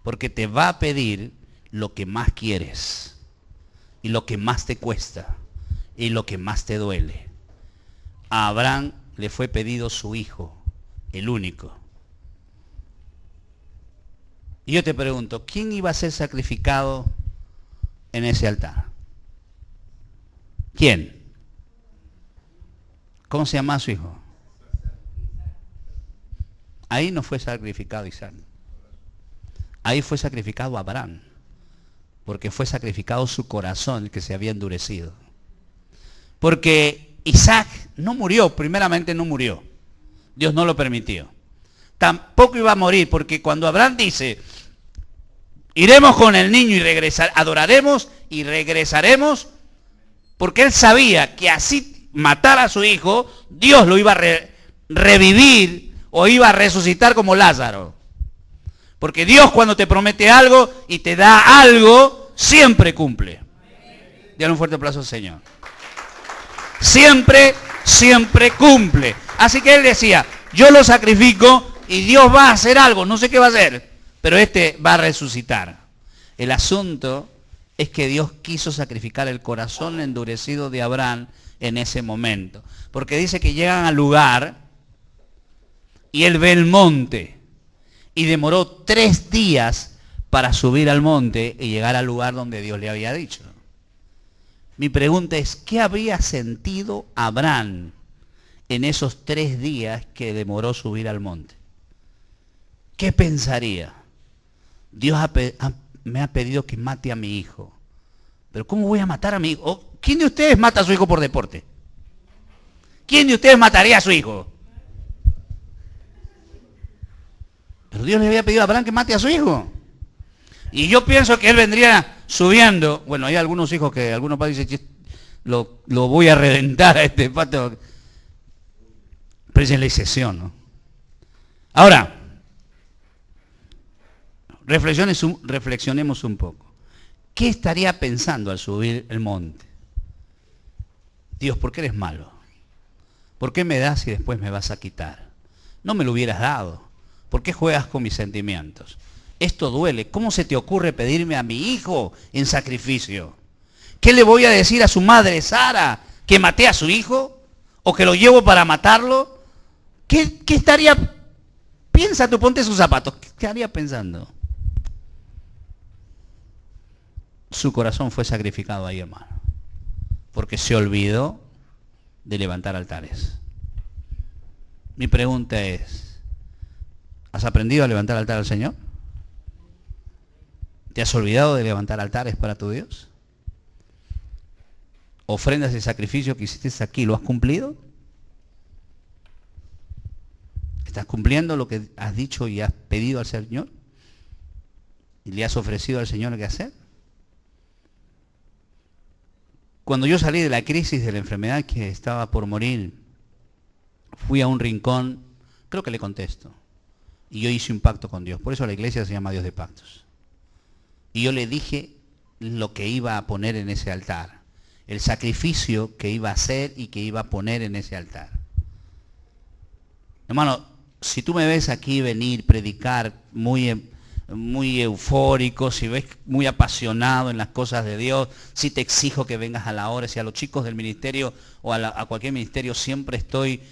Porque te va a pedir lo que más quieres. Y lo que más te cuesta. Y lo que más te duele. A Abraham le fue pedido su hijo, el único. Y yo te pregunto, ¿quién iba a ser sacrificado en ese altar? ¿Quién? ¿Cómo se llama su hijo? Ahí no fue sacrificado Isaac. Ahí fue sacrificado Abraham. Porque fue sacrificado su corazón, el que se había endurecido. Porque Isaac no murió, primeramente no murió. Dios no lo permitió. Tampoco iba a morir, porque cuando Abraham dice, iremos con el niño y adoraremos y regresaremos, porque él sabía que así matar a su hijo, Dios lo iba a revivir o iba a resucitar como Lázaro. Porque Dios cuando te promete algo y te da algo, siempre cumple. Dale un fuerte aplauso al Señor. Siempre, siempre cumple. Así que él decía, yo lo sacrifico y Dios va a hacer algo, no sé qué va a hacer, pero este va a resucitar. El asunto es que Dios quiso sacrificar el corazón endurecido de Abraham en ese momento. Porque dice que llegan al lugar y él ve el monte y demoró 3 días para subir al monte y llegar al lugar donde Dios le había dicho. Mi pregunta es, ¿qué habría sentido Abraham en esos 3 días que demoró subir al monte? ¿Qué pensaría? Dios me ha pedido que mate a mi hijo. Pero ¿cómo voy a matar a mi hijo? ¿Quién de ustedes mata a su hijo por deporte? ¿Quién de ustedes mataría a su hijo? Pero Dios le había pedido a Abraham que mate a su hijo. Y yo pienso que él vendría subiendo. Bueno, hay algunos hijos que algunos padres dicen, lo voy a reventar a este pato. Pero esa es la excepción, ¿no? Ahora, reflexionemos un poco. ¿Qué estaría pensando al subir el monte? Dios, ¿por qué eres malo? ¿Por qué me das y después me vas a quitar? no me lo hubieras dado. ¿Por qué juegas con mis sentimientos? Esto duele. ¿Cómo se te ocurre pedirme a mi hijo en sacrificio? ¿Qué le voy a decir a su madre, Sara? ¿Que maté a su hijo? ¿O que lo llevo para matarlo? ¿Qué estaría? Piensa, tú ponte sus zapatos. ¿Qué estaría pensando? Su corazón fue sacrificado ahí, hermano. Porque se olvidó de levantar altares. Mi pregunta es, ¿has aprendido a levantar altar al Señor? ¿Te has olvidado de levantar altares para tu Dios? ¿Ofrendas de sacrificio que hiciste aquí, lo has cumplido? ¿Estás cumpliendo lo que has dicho y has pedido al Señor? ¿Y le has ofrecido al Señor qué hacer? Cuando yo salí de la crisis de la enfermedad que estaba por morir, fui a un rincón, creo que le contesto, y yo hice un pacto con Dios. Por eso la iglesia se llama Dios de pactos. Y yo le dije lo que iba a poner en ese altar, el sacrificio que iba a hacer y que iba a poner en ese altar. Hermano, si tú me ves aquí venir, predicar muy eufórico, si ves muy apasionado en las cosas de Dios, si te exijo que vengas a la hora, si a los chicos del ministerio o a cualquier ministerio siempre estoy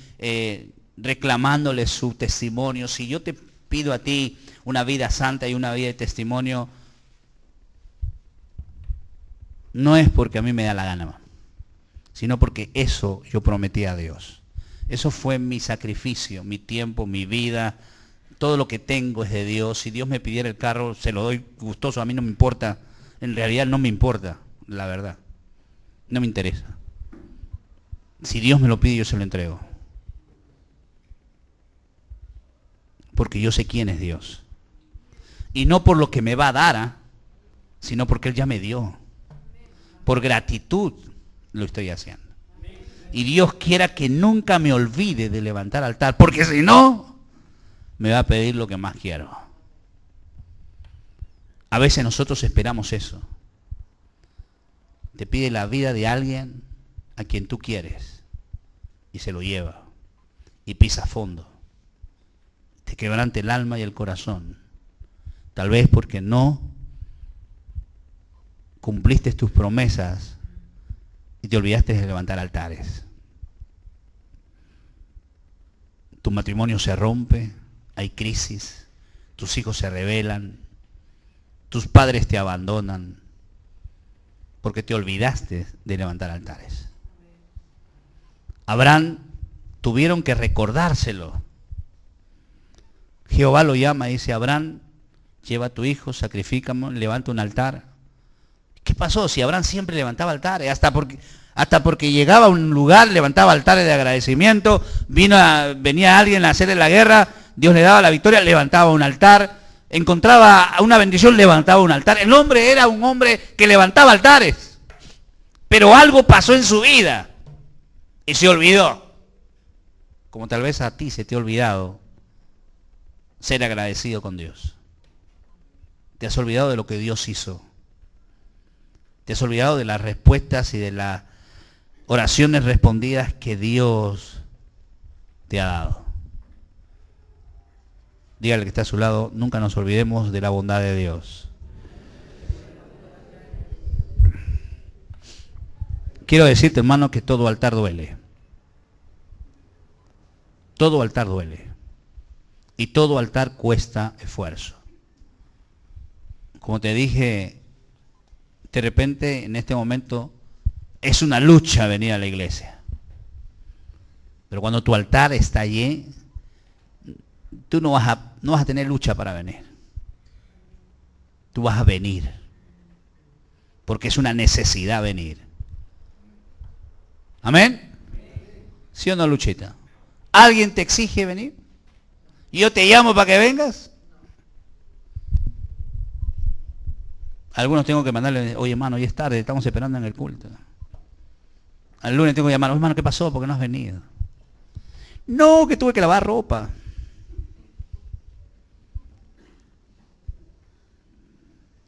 reclamándoles su testimonio, si yo te pido a ti una vida santa y una vida de testimonio, no es porque a mí me da la gana, sino porque eso yo prometí a Dios. Eso fue mi sacrificio, mi tiempo, mi vida. Todo lo que tengo es de Dios. Si Dios me pidiera el carro, se lo doy gustoso. A mí no me importa. En realidad no me importa, la verdad. No me interesa. Si Dios me lo pide, yo se lo entrego. Porque yo sé quién es Dios. Y no por lo que me va a dar, sino porque Él ya me dio. Por gratitud lo estoy haciendo. Y Dios quiera que nunca me olvide de levantar altar. Porque si no, me va a pedir lo que más quiero. A veces nosotros esperamos eso. Te pide la vida de alguien a quien tú quieres y se lo lleva y pisa a fondo. Te quebrante el alma y el corazón. Tal vez porque no cumpliste tus promesas y te olvidaste de levantar altares. Tu matrimonio se rompe. Hay crisis, tus hijos se rebelan, tus padres te abandonan, porque te olvidaste de levantar altares. Abraham tuvieron que recordárselo. Jehová lo llama y dice, Abraham, lleva a tu hijo, sacrifícame, levanta un altar. ¿Qué pasó? Si Abraham siempre levantaba altares, hasta porque llegaba a un lugar, levantaba altares de agradecimiento, venía alguien a hacerle la guerra, Dios le daba la victoria, levantaba un altar, encontraba una bendición, levantaba un altar. El hombre era un hombre que levantaba altares, pero algo pasó en su vida y se olvidó. Como tal vez a ti se te ha olvidado ser agradecido con Dios. Te has olvidado de lo que Dios hizo. Te has olvidado de las respuestas y de las oraciones respondidas que Dios te ha dado. Dígale que está a su lado, nunca nos olvidemos de la bondad de Dios. Quiero decirte, hermano, que todo altar duele. Todo altar duele. Y todo altar cuesta esfuerzo. Como te dije, de repente, en este momento, es una lucha venir a la iglesia. Pero cuando tu altar está allí, tú no vas a tener lucha para venir. Tú vas a venir. Porque es una necesidad venir. ¿Amén? ¿Sí o no, Luchita? ¿Alguien te exige venir? ¿Y yo te llamo para que vengas? Algunos tengo que mandarle, oye hermano, ya es tarde, estamos esperando en el culto. Al lunes tengo que llamar, hermano, ¿qué pasó? ¿Por qué no has venido? No, que tuve que lavar ropa.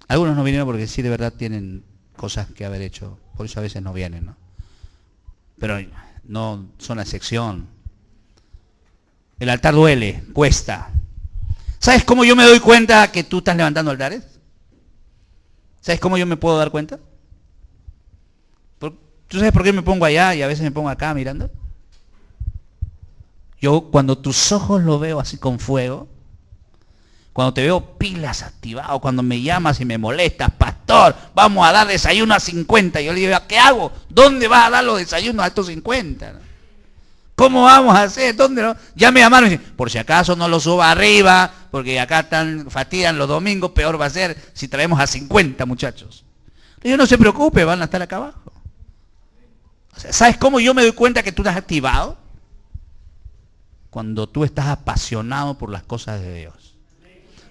Algunos no vinieron porque sí, de verdad tienen cosas que haber hecho. Por eso a veces no vienen, ¿no? Pero no son la excepción. El altar duele, cuesta. ¿Sabes cómo yo me doy cuenta que tú estás levantando altares? ¿Sabes cómo yo me puedo dar cuenta? ¿Tú sabes por qué me pongo allá y a veces me pongo acá mirando? Yo cuando tus ojos lo veo así con fuego, cuando te veo pilas activado, cuando me llamas y me molestas, pastor, vamos a dar desayuno a 50. Yo le digo, ¿qué hago? ¿Dónde vas a dar los desayunos a estos 50? ¿Cómo vamos a hacer? ¿Dónde no? Ya me llamaron y dicen, por si acaso no lo suba arriba, porque acá están fastidian los domingos, peor va a ser si traemos a 50 muchachos. Le digo, no se preocupe, van a estar acá abajo. O sea, ¿sabes cómo yo me doy cuenta que tú estás activado? Cuando tú estás apasionado por las cosas de Dios.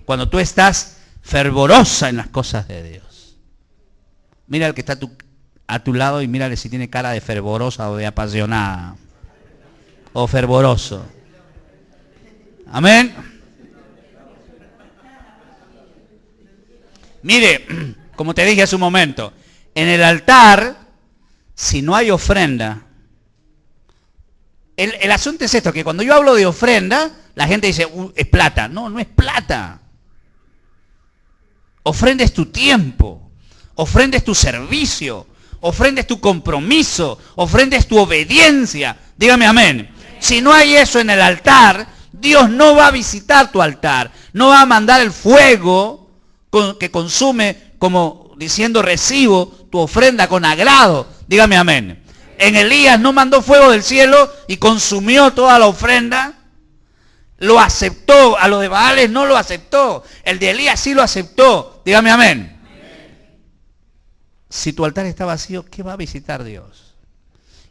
Cuando tú estás fervorosa en las cosas de Dios. Mira al que está a tu lado y mírale si tiene cara de fervorosa o de apasionada. O fervoroso. Amén. Mire, como te dije hace un momento, en el altar, si no hay ofrenda, el asunto es esto, que cuando yo hablo de ofrenda, la gente dice, es plata. No, no es plata. Ofrenda es tu tiempo, ofrenda es tu servicio, ofrenda es tu compromiso, ofrenda es tu obediencia. Dígame amén. Si no hay eso en el altar, Dios no va a visitar tu altar, no va a mandar el fuego que consume, como diciendo recibo tu ofrenda con agrado. Dígame amén. En Elías no mandó fuego del cielo y consumió toda la ofrenda. Lo aceptó, a los de Baales no lo aceptó. El de Elías sí lo aceptó. Dígame amén. Si tu altar está vacío, ¿qué va a visitar Dios?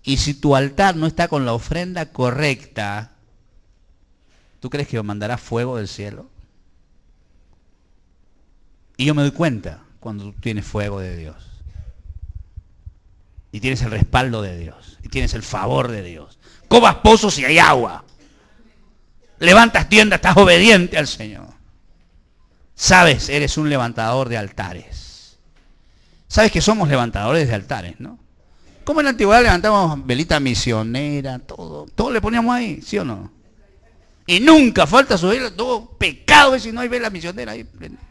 Y si tu altar no está con la ofrenda correcta, ¿tú crees que mandará fuego del cielo? Y yo me doy cuenta cuando tú tienes fuego de Dios. Y tienes el respaldo de Dios. Y tienes el favor de Dios. Covas pozos y hay agua. Levantas tiendas, estás obediente al Señor. Sabes, eres un levantador de altares. Sabes que somos levantadores de altares, ¿no? Como en la antigüedad levantamos velita misionera, todo le poníamos ahí, ¿sí o no? Y nunca falta su vela, todo pecado es si no hay vela misionera ahí prendida.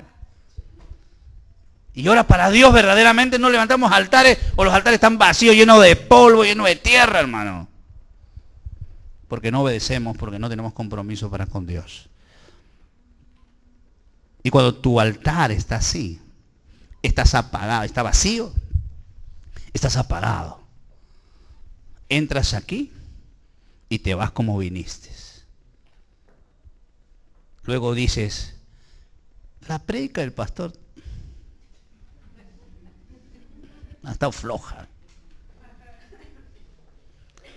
Y ahora para Dios verdaderamente no levantamos altares o los altares están vacíos, llenos de polvo, llenos de tierra, hermano. Porque no obedecemos, porque no tenemos compromiso para con Dios. Y cuando tu altar está así, estás apagado, está vacío, estás apagado. Entras aquí y te vas como viniste. Luego dices, la predica del pastor ha estado floja.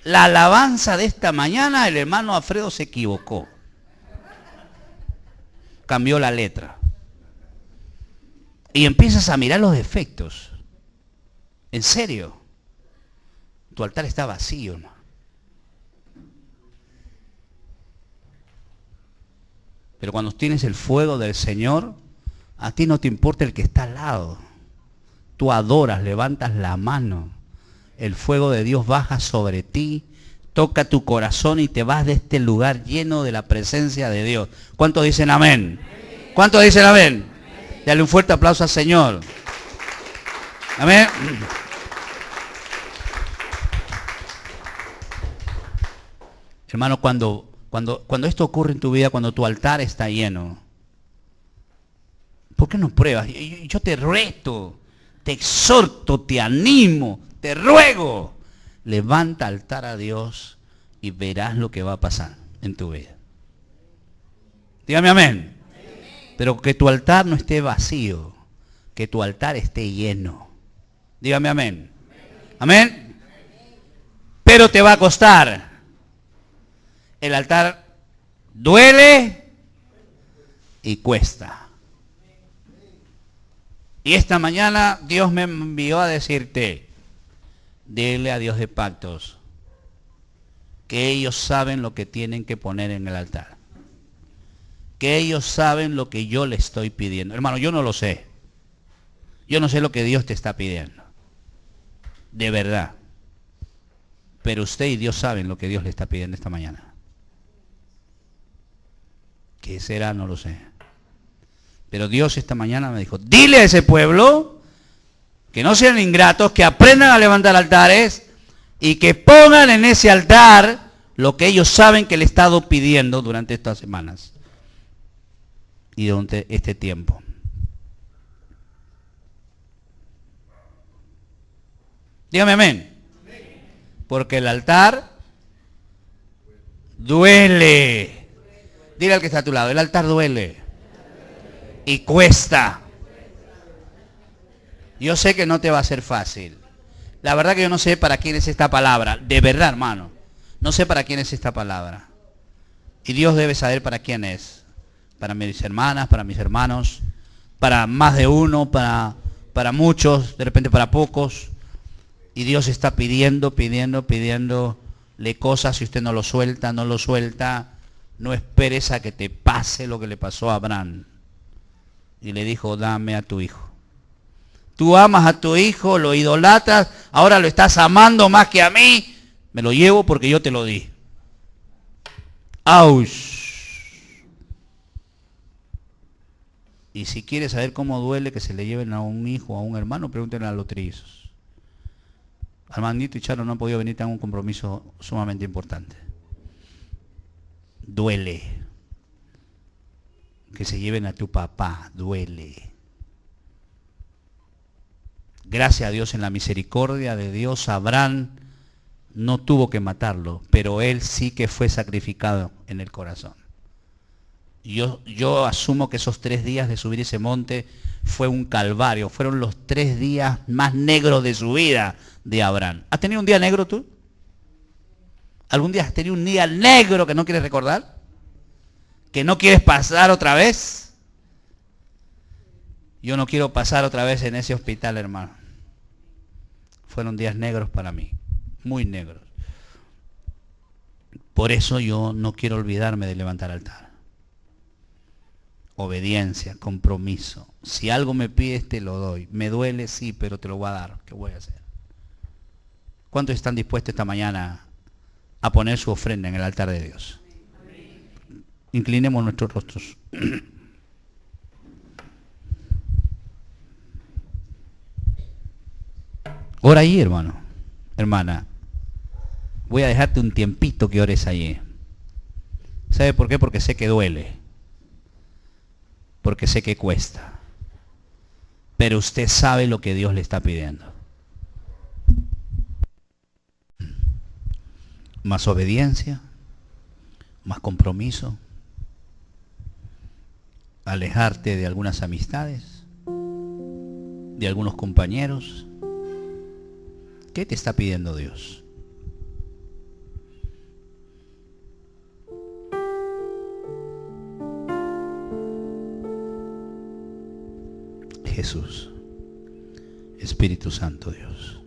La alabanza de esta mañana, el hermano Alfredo se equivocó. Cambió la letra. Y empiezas a mirar los defectos. En serio. Tu altar está vacío, ¿no? Pero cuando tienes el fuego del Señor, a ti no te importa el que está al lado. Tú adoras, levantas la mano. El fuego de Dios baja sobre ti, toca tu corazón y te vas de este lugar lleno de la presencia de Dios. ¿Cuántos dicen amén? ¿Cuántos dicen amén? Dale un fuerte aplauso al Señor. Amén. Hermano, cuando esto ocurre en tu vida, cuando tu altar está lleno, ¿por qué no pruebas? Yo te reto, te exhorto, te animo, te ruego, levanta altar a Dios y verás lo que va a pasar en tu vida. Dígame amén. Pero que tu altar no esté vacío, que tu altar esté lleno. Dígame amén. Amén. Pero te va a costar. El altar duele y cuesta. Y esta mañana Dios me envió a decirte, dile a Dios de pactos que ellos saben lo que tienen que poner en el altar. Que ellos saben lo que yo le estoy pidiendo. Hermano, yo no lo sé. Yo no sé lo que Dios te está pidiendo. De verdad. Pero usted y Dios saben lo que Dios le está pidiendo esta mañana. ¿Qué será? No lo sé. Pero Dios esta mañana me dijo, dile a ese pueblo que no sean ingratos, que aprendan a levantar altares y que pongan en ese altar lo que ellos saben que le he estado pidiendo durante estas semanas y durante este tiempo. Dígame amén. Porque el altar duele. Dile al que está a tu lado, el altar duele. Y cuesta. Yo sé que no te va a ser fácil. La verdad que yo no sé para quién es esta palabra. De verdad, hermano. No sé para quién es esta palabra. Y Dios debe saber para quién es. Para mis hermanas, para mis hermanos, para más de uno, para muchos, de repente para pocos. Y Dios está pidiéndole cosas. Si usted no lo suelta, no esperes a que te pase lo que le pasó a Abraham. Y le dijo, dame a tu hijo. Tú amas a tu hijo, lo idolatras, ahora lo estás amando más que a mí. Me lo llevo porque yo te lo di. ¡Auch! Y si quiere saber cómo duele que se le lleven a un hijo o a un hermano, pregúntenle a los trillizos. Armandito y Charo no han podido venir, tienen un compromiso sumamente importante. Duele. Que se lleven a tu papá, duele. Gracias a Dios, en la misericordia de Dios, Abraham no tuvo que matarlo, pero él sí que fue sacrificado en el corazón. Yo asumo que esos 3 días de subir ese monte fue un calvario, fueron los 3 días más negros de su vida de Abraham. ¿Has tenido un día negro tú? ¿Algún día has tenido un día negro que no quieres recordar? ¿Que no quieres pasar otra vez? Yo no quiero pasar otra vez en ese hospital, hermano. Fueron días negros para mí, muy negros. Por eso yo no quiero olvidarme de levantar altar. Obediencia, compromiso. Si algo me pides, te lo doy. Me duele, sí, pero te lo voy a dar. ¿Qué voy a hacer? ¿Cuántos están dispuestos esta mañana a poner su ofrenda en el altar de Dios? Inclinemos nuestros rostros. Ora ahí, hermano, hermana. Voy a dejarte un tiempito que ores allí. ¿Sabe por qué? Porque sé que duele. Porque sé que cuesta. Pero usted sabe lo que Dios le está pidiendo. Más obediencia, más compromiso, alejarte de algunas amistades, de algunos compañeros. ¿Qué te está pidiendo Dios? Jesús, Espíritu Santo Dios,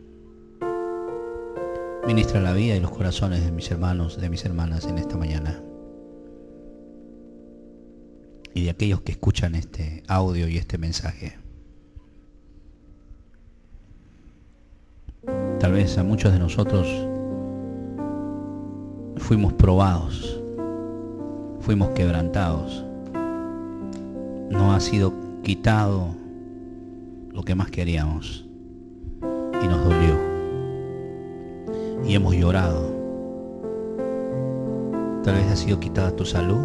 ministra la vida y los corazones de mis hermanos, de mis hermanas en esta mañana. Y de aquellos que escuchan este audio y este mensaje. Tal vez a muchos de nosotros fuimos probados, fuimos quebrantados. No ha sido quitado lo que más queríamos y nos dolió y hemos llorado. Tal vez ha sido quitada tu salud,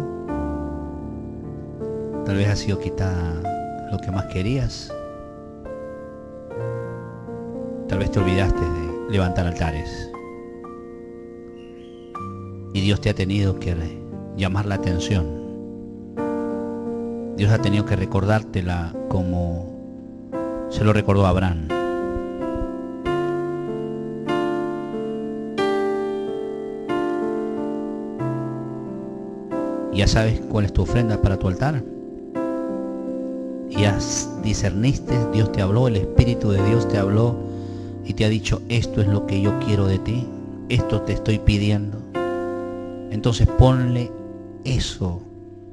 tal vez ha sido quitada lo que más querías, tal vez te olvidaste de levantar altares y Dios te ha tenido que llamar la atención. Dios ha tenido que recordártela como se lo recordó a Abraham. ¿Ya sabes cuál es tu ofrenda para tu altar? ¿Ya discerniste? Dios te habló, el Espíritu de Dios te habló y te ha dicho, esto es lo que yo quiero de ti, esto te estoy pidiendo. Entonces ponle eso.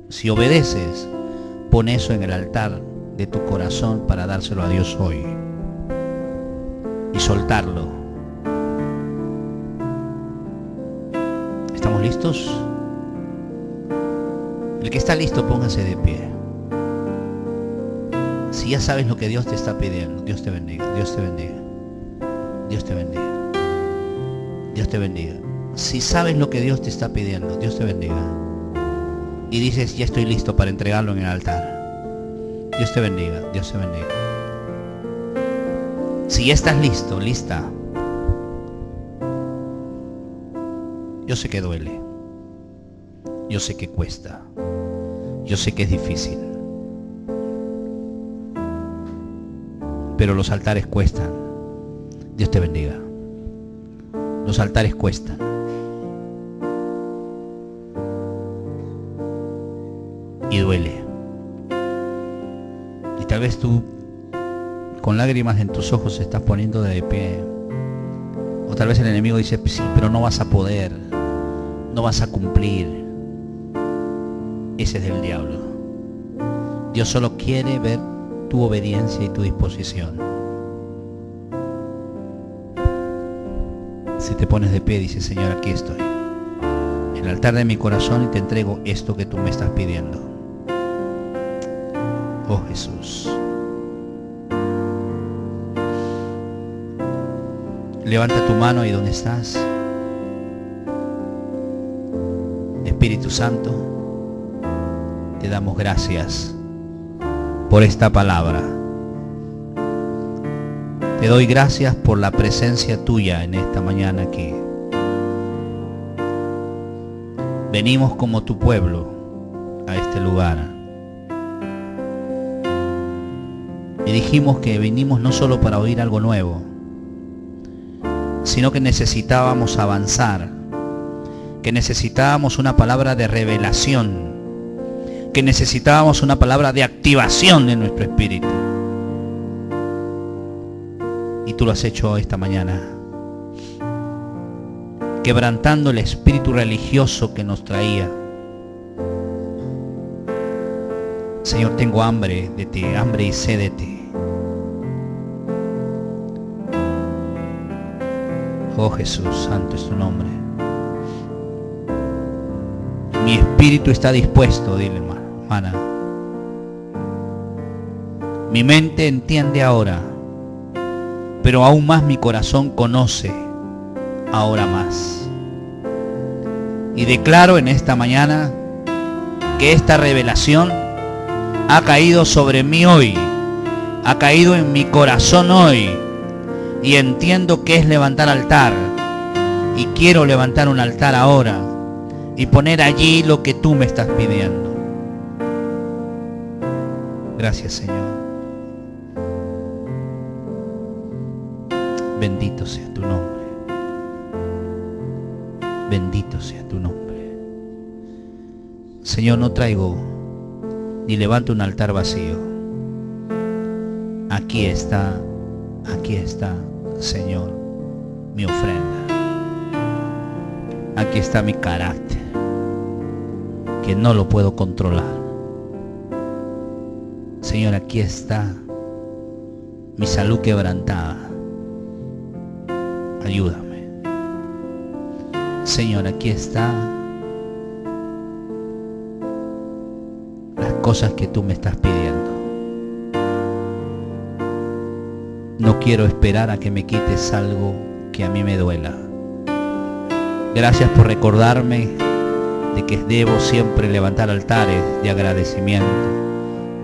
Si obedeces, pon eso en el altar de tu corazón para dárselo a Dios hoy y soltarlo. ¿Estamos listos? El que está listo, póngase de pie. Si ya sabes lo que Dios te está pidiendo, Dios te bendiga, Dios te bendiga, Dios te bendiga, Dios te bendiga. Si sabes lo que Dios te está pidiendo, Dios te bendiga, y dices, ya estoy listo para entregarlo en el altar, Dios te bendiga, Dios te bendiga. Si ya estás listo, lista, yo sé que duele, yo sé que cuesta, yo sé que es difícil, pero los altares cuestan. Dios te bendiga. Los altares cuestan. Y duele. Y tal vez tú, con lágrimas en tus ojos, se estás poniendo de pie. O tal vez el enemigo dice, sí, pero no vas a poder, no vas a cumplir. Ese es del diablo. Dios solo quiere ver tu obediencia y tu disposición. Si te pones de pie, dice, Señor, aquí estoy, en el altar de mi corazón, y te entrego esto que tú me estás pidiendo. Oh Jesús. Levanta tu mano ahí donde estás. Espíritu Santo, te damos gracias por esta palabra. Te doy gracias por la presencia tuya en esta mañana aquí. Venimos como tu pueblo a este lugar. Y dijimos que vinimos no solo para oír algo nuevo, sino que necesitábamos avanzar, que necesitábamos una palabra de revelación, que necesitábamos una palabra de activación de nuestro espíritu. Y tú lo has hecho esta mañana, quebrantando el espíritu religioso que nos traía. Señor, tengo hambre de ti, hambre y sed de ti. Oh Jesús, santo es tu nombre. Mi espíritu está dispuesto, dile, hermana. Mi mente entiende ahora, pero aún más mi corazón conoce ahora más. Y declaro en esta mañana que esta revelación ha caído sobre mí hoy, ha caído en mi corazón hoy, y entiendo que es levantar altar, y quiero levantar un altar ahora y poner allí lo que tú me estás pidiendo. Gracias, Señor. Bendito sea tu nombre. Bendito sea tu nombre. Señor, no traigo ni levanto un altar vacío. Aquí está, Señor, mi ofrenda. Aquí está mi carácter, que no lo puedo controlar. Señor, aquí está mi salud quebrantada. Ayúdame. Señor, aquí está las cosas que tú me estás pidiendo. No quiero esperar a que me quites algo que a mí me duela. Gracias por recordarme de que debo siempre levantar altares de agradecimiento,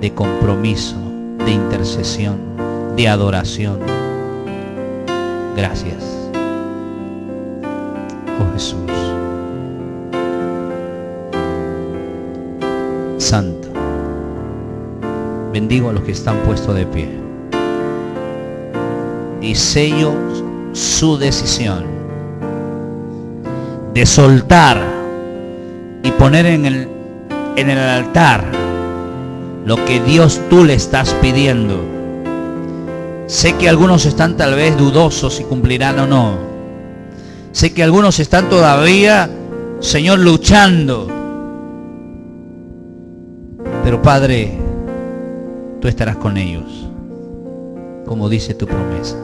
de compromiso, de intercesión, de adoración. Gracias. Oh Jesús. Santo. Bendigo a los que están puestos de pie. Y sello su decisión de soltar y poner en el altar lo que Dios tú le estás pidiendo. Sé que algunos están tal vez dudosos si cumplirán o no. Sé que algunos están todavía, Señor, luchando. Pero Padre, tú estarás con ellos, como dice tu promesa.